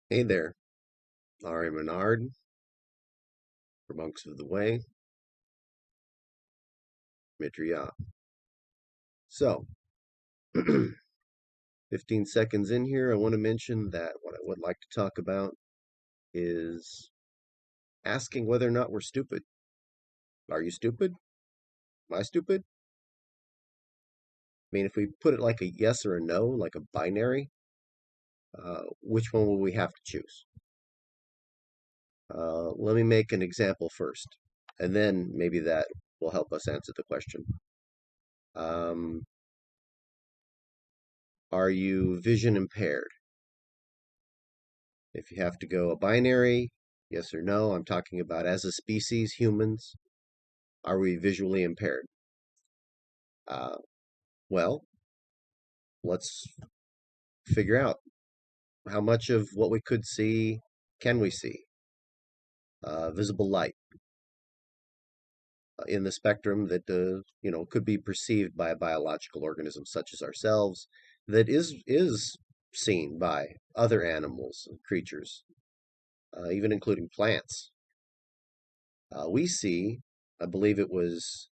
Hey there, Ari Menard for Monks of the Way, Mitriya. So, 15 seconds in here, I want to mention that what I would like to talk about is asking whether or not we're stupid. Are you stupid? Am I stupid? I mean, if we put it like a yes or a no, like a binary, which one will we have to choose? Let me make an example first, and then maybe that will help us answer the question. Um, are you vision impaired? If you have to go a binary, yes or no, I'm talking about as a species, humans, are we visually impaired? Uh, well, let's figure out how much of what we could see can we see? Visible light in the spectrum that could be perceived by a biological organism such as ourselves, that is seen by other animals and creatures, even including plants. We see, I believe it was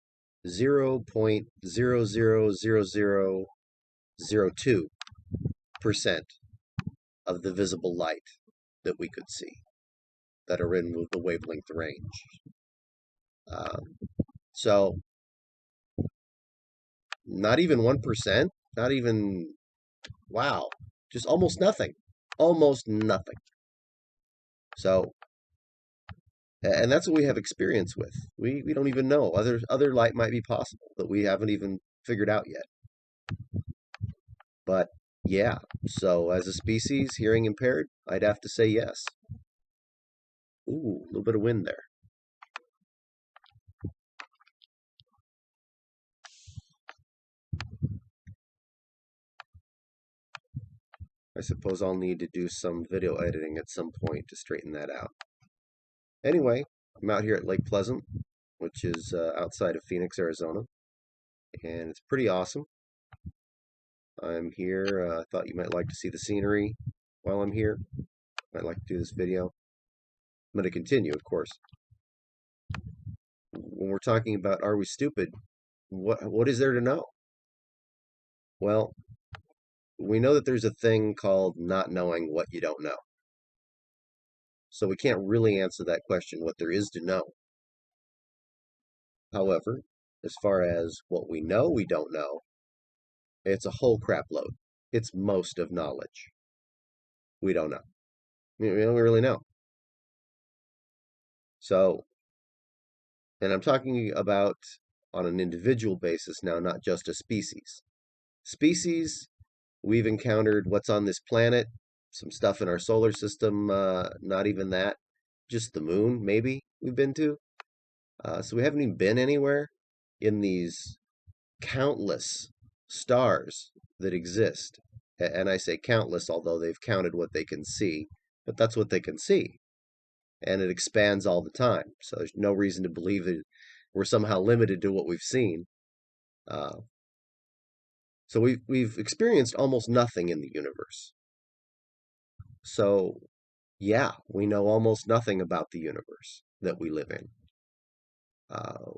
0.000002% of the visible light that we could see that are in the wavelength range. Um, so not even 1%, not even, wow, just almost nothing, almost nothing. So, and that's what we have experience with. We don't even know. Other light might be possible that we haven't even figured out yet. But yeah, so as a species, hearing impaired, I'd have to say yes. Ooh, a little bit of wind there. I suppose I'll need to do some video editing at some point to straighten that out. Anyway, I'm out here at Lake Pleasant, which is outside of Phoenix, Arizona, and it's pretty awesome. I'm here. I thought you might like to see the scenery while I'm here. Might like to do this video. I'm going to continue, of course. When we're talking about are we stupid, what is there to know? Well, we know that there's a thing called not knowing what you don't know. So we can't really answer that question, what there is to know. However, as far as what we know we don't know, it's a whole crap load. It's most of knowledge. We don't know. We don't really know. So, and I'm talking about on an individual basis now, not just a species. Species, we've encountered what's on this planet, some stuff in our solar system, not even that, just the moon, maybe we've been to. So we haven't even been anywhere in these countless stars that exist. And I say countless, although they've counted what they can see, but that's what they can see. And it expands all the time. So there's no reason to believe that we're somehow limited to what we've seen. Uh, so we've experienced almost nothing in the universe. So yeah, we know almost nothing about the universe that we live in.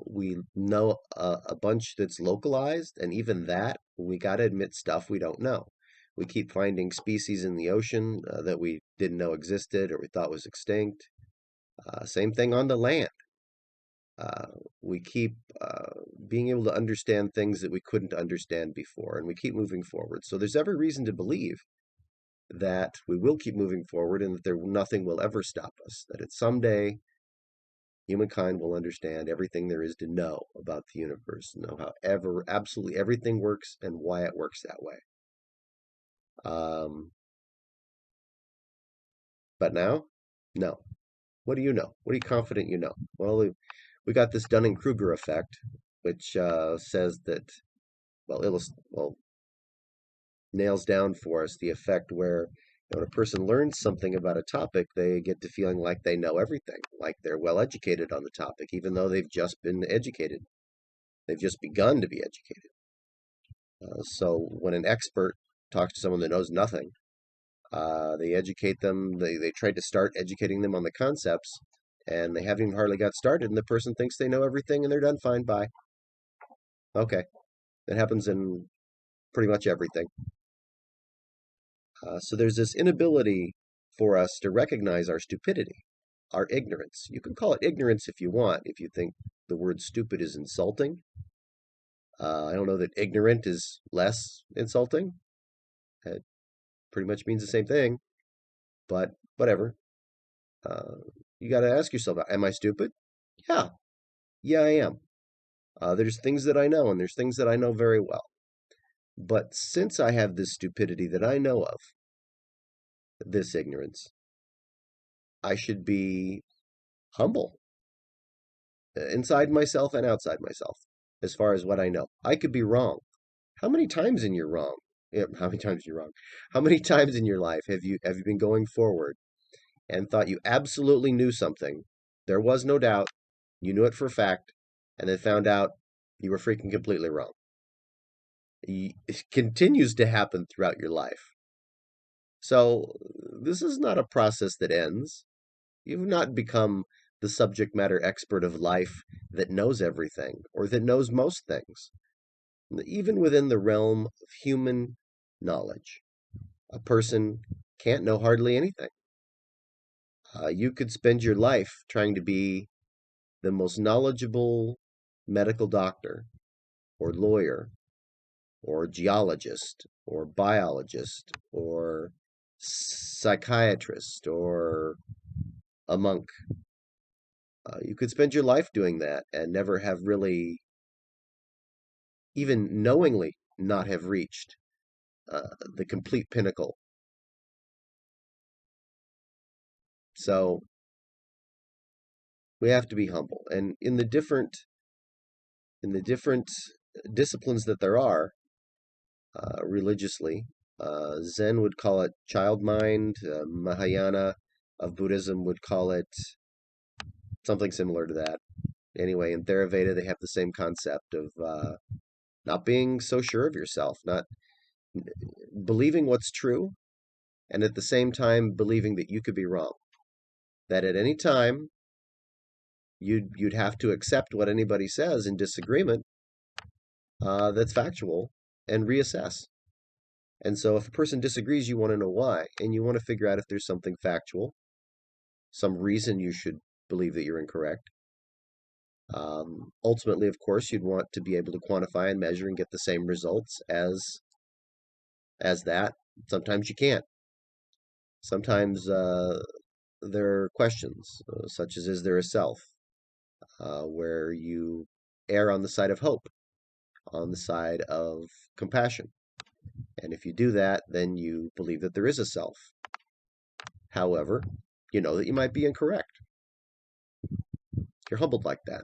We know a bunch that's localized, and even that, we got to admit stuff we don't know. We keep finding species in the ocean that we didn't know existed or we thought was extinct. Same thing on the land. Uh, we keep being able to understand things that we couldn't understand before, and we keep moving forward. So there's every reason to believe that we will keep moving forward and that nothing will ever stop us. That at someday humankind will understand everything there is to know about the universe, know how absolutely everything works and why it works that way. Um, but now, no. What do you know? What are you confident you know? Well, we got this Dunning-Kruger effect, which says that, well, nails down for us the effect where when a person learns something about a topic, they get to feeling like they know everything, like they're well educated on the topic, even though they've just been educated. They've just begun to be educated. So when an expert talks to someone that knows nothing, They educate them. They tried to start educating them on the concepts, and they haven't even hardly got started, and the person thinks they know everything, and they're done. Fine, bye. Okay, that happens in pretty much everything. So there's this inability for us to recognize our stupidity, our ignorance. You can call it ignorance if you want, if you think the word stupid is insulting. I don't know that ignorant is less insulting. It pretty much means the same thing, but whatever. Uh, you got to ask yourself, am I stupid? Yeah, yeah, I am. There's things that I know, and there's things that I know very well. But since I have this stupidity that I know of, this ignorance, I should be humble inside myself and outside myself as far as what I know. I could be wrong. How many times in your wrong? Yeah, how many times you're wrong? How many times in your life have you been going forward and thought you absolutely knew something? There was no doubt. You knew it for a fact, and then found out you were freaking completely wrong. It continues to happen throughout your life. So this is not a process that ends. You've not become the subject matter expert of life that knows everything or that knows most things. Even within the realm of human knowledge, a person can't know hardly anything. You could spend your life trying to be the most knowledgeable medical doctor or lawyer or geologist or biologist or psychiatrist or a monk. You could spend your life doing that and never have really, even knowingly, not have reached the complete pinnacle. So we have to be humble, and in the different disciplines that there are religiously, Zen would call it child mind. Mahayana of Buddhism would call it something similar to that. Anyway, in Theravada, they have the same concept of not being so sure of yourself, not believing what's true, and at the same time believing that you could be wrong. That at any time you'd have to accept what anybody says in disagreement that's factual and reassess. And so if a person disagrees, you want to know why, and you want to figure out if there's something factual, some reason you should believe that you're incorrect. Ultimately, of course, you'd want to be able to quantify and measure and get the same results as that. Sometimes you can't. Sometimes there are questions, such as is there a self, where you err on the side of hope, on the side of compassion. And if you do that, then you believe that there is a self. However, you know that you might be incorrect. You're humbled like that.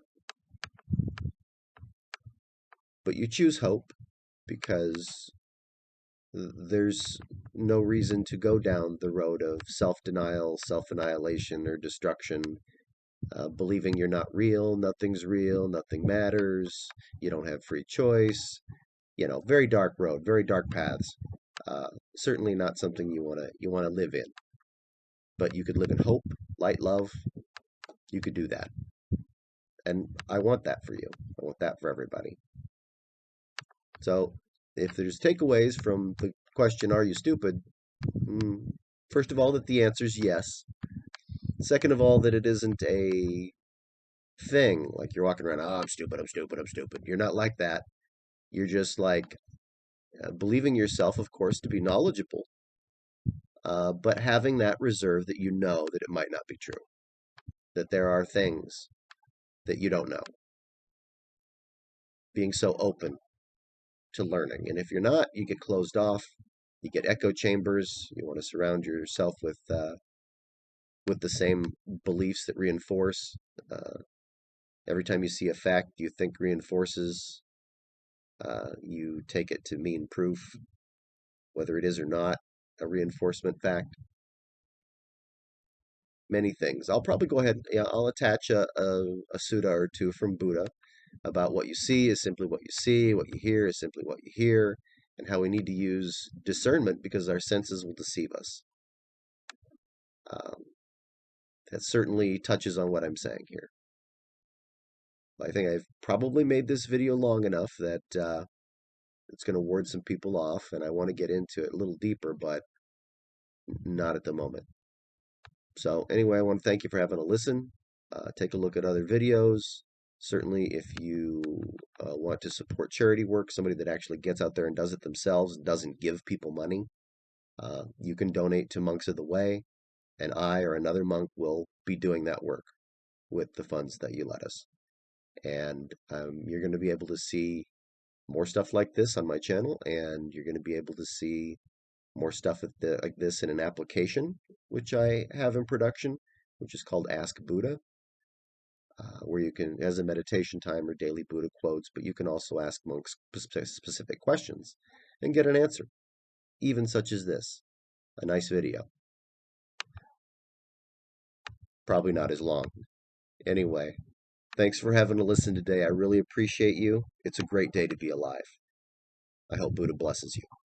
But you choose hope because there's no reason to go down the road of self denial, self annihilation, or destruction, believing you're not real, nothing's real, nothing matters, you don't have free choice. Very dark road, very dark paths. Certainly not something you want to live in. But you could live in hope, light, love. You could do that, and I want that for you. I want that for everybody. So, if there's takeaways from the question, "Are you stupid?" First of all, that the answer is yes. Second of all, that it isn't a thing like you're walking around, "Oh, I'm stupid, I'm stupid, I'm stupid." You're not like that. You're just like believing yourself, of course, to be knowledgeable, but having that reserve that you know that it might not be true, that there are things that you don't know. Being so open to learning. And if you're not, you get closed off. You get echo chambers. You want to surround yourself with the same beliefs that reinforce. Every time you see a fact you think reinforces, you take it to mean proof, whether it is or not a reinforcement fact. Many things. I'll probably go ahead. Yeah, I'll attach a sutta or two from Buddha about what you see is simply what you see, what you hear is simply what you hear, and how we need to use discernment because our senses will deceive us. Um, that certainly touches on what I'm saying here. I think I've probably made this video long enough that it's going to ward some people off, and I want to get into it a little deeper, but not at the moment. So anyway, I want to thank you for having a listen. Take a look at other videos. Certainly, if you want to support charity work, somebody that actually gets out there and does it themselves, doesn't give people money, you can donate to Monks of the Way, and I or another monk will be doing that work with the funds that you let us. And you're going to be able to see more stuff like this on my channel, and you're going to be able to see more stuff like this in an application, which I have in production, which is called Ask Buddha, where you can, as a meditation time or daily Buddha quotes, but you can also ask monks specific questions and get an answer, even such as this, a nice video. Probably not as long. Anyway, thanks for having to listen today. I really appreciate you. It's a great day to be alive. I hope Buddha blesses you.